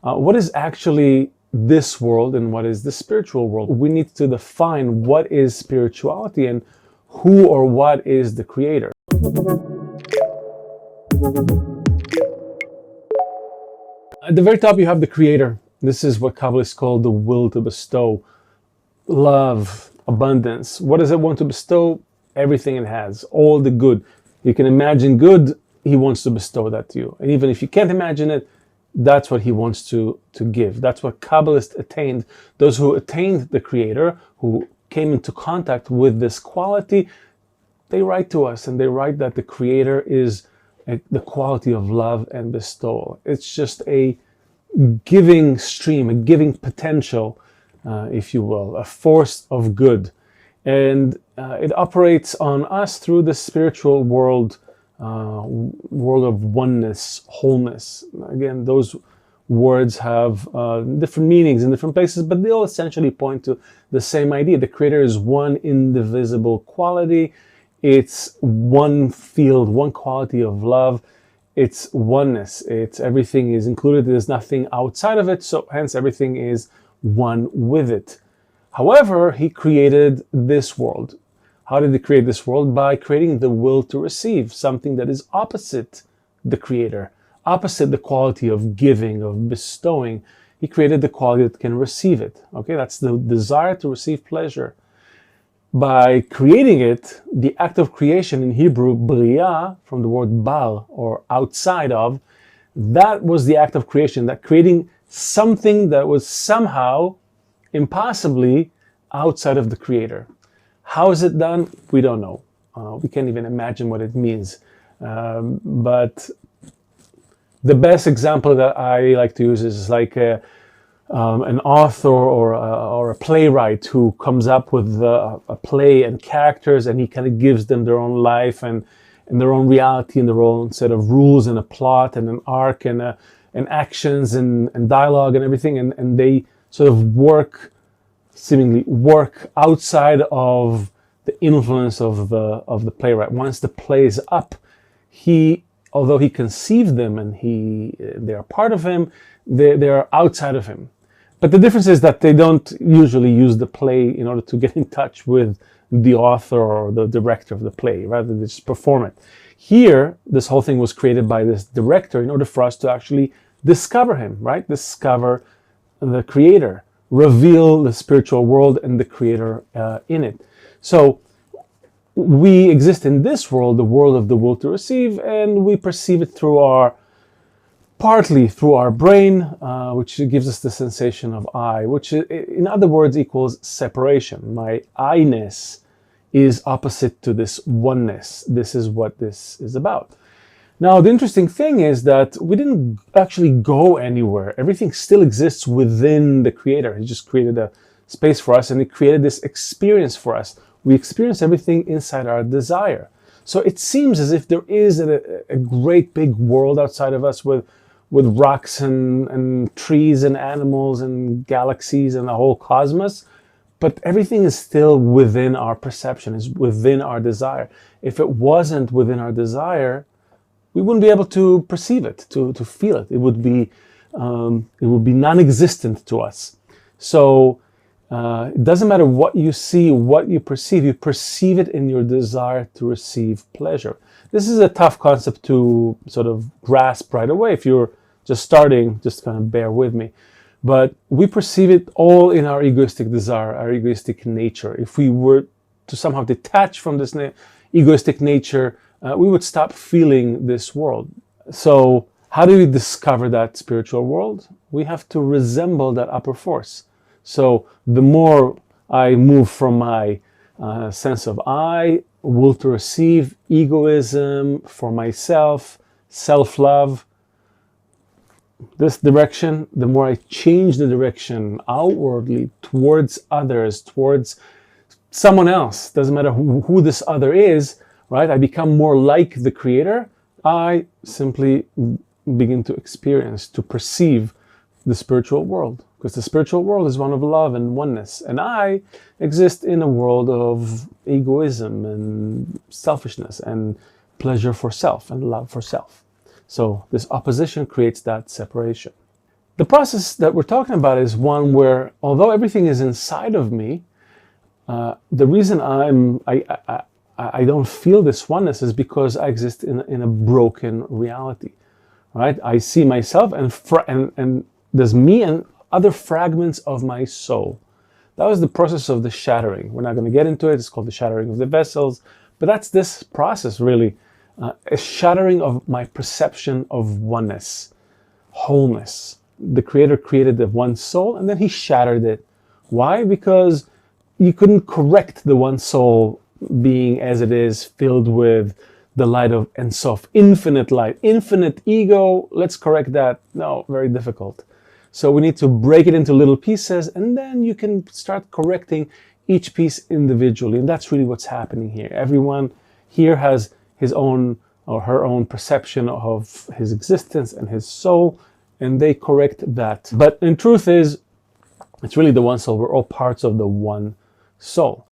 What is actually this world and what is the spiritual world? We need to define what is spirituality and who or what is the creator. At the very top, you have the creator. This is what Kabbalists call the will to bestow. Love, abundance. What does it want to bestow? Everything it has, all the good. You can imagine good, he wants to bestow that to you. And even if you can't imagine it, that's what he wants to give. That's what Kabbalists attained. Those who attained the creator, who came into contact with this quality, they write to us and they write that the creator is the quality of love and bestowal. It's just a giving stream, a giving potential, if you will, a force of good. And it operates on us through the spiritual world, world of oneness, wholeness. Again, those words have different meanings in different places, but they all essentially point to the same idea. The creator is one indivisible quality. It's one field, one quality of love. It's oneness. It's everything is included. There's nothing outside of it. So hence everything is one with it. However, he created this world. How did he create this world? By creating the will to receive, something that is opposite the creator, opposite the quality of giving, of bestowing. He created the quality that can receive it. Okay, that's the desire to receive pleasure. By creating it, the act of creation in Hebrew, bria, from the word bar, or outside of, that was the act of creation, that creating something that was somehow, impossibly, outside of the creator. How is it done? We don't know. We can't even imagine what it means. But the best example that I like to use is like an author or a playwright who comes up with a play and characters, and he kind of gives them their own life and their own reality and their own set of rules and a plot and an arc and actions and dialogue and everything, and they sort of seemingly work outside of the influence of the playwright. Once the play is up, although he conceived them and they are part of him, they are outside of him. But the difference is that they don't usually use the play in order to get in touch with the author or the director of the play. Rather, they just perform it. Here, this whole thing was created by this director in order for us to actually discover him, right? Discover the creator, reveal the spiritual world and the creator in it. So we exist in this world, the world of the will to receive, and we perceive it partly through our brain, which gives us the sensation of I, which in other words equals separation. My I-ness is opposite to this oneness. This is what this is about. Now, the interesting thing is that we didn't actually go anywhere. Everything still exists within the creator. He just created a space for us and he created this experience for us. We experience everything inside our desire. So it seems as if there is a great big world outside of us with rocks and trees and animals and galaxies and the whole cosmos, but everything is still within our perception, is within our desire. If it wasn't within our desire, we wouldn't be able to perceive it, to feel it. It would be non-existent to us. So it doesn't matter what you see, what you perceive it in your desire to receive pleasure. This is a tough concept to sort of grasp right away. If you're just starting, just kind of bear with me. But we perceive it all in our egoistic desire, our egoistic nature. If we were to somehow detach from this egoistic nature, we would stop feeling this world. So how do we discover that spiritual world? We have to resemble that upper force. So the more I move from my sense of I, will to receive, egoism for myself, self-love, this direction, the more I change the direction outwardly towards others, towards someone else, doesn't matter who this other is, right? I become more like the creator. I simply begin to experience, to perceive the spiritual world, because the spiritual world is one of love and oneness. And I exist in a world of egoism and selfishness and pleasure for self and love for self. So this opposition creates that separation. The process that we're talking about is one where, although everything is inside of me, the reason I don't feel this oneness is because I exist in a broken reality, right? I see myself and there's me and other fragments of my soul. That was the process of the shattering. We're not going to get into it. It's called the shattering of the vessels, but that's this process really, a shattering of my perception of oneness, wholeness. The Creator created the one soul and then He shattered it. Why? Because you couldn't correct the one soul being as it is, filled with the light of Ein Sof, infinite light, infinite ego. Let's correct that. No, very difficult. So we need to break it into little pieces, and then you can start correcting each piece individually. And that's really what's happening here. Everyone here has his own or her own perception of his existence and his soul, and they correct that. But in truth is, it's really the one soul. We're all parts of the one soul.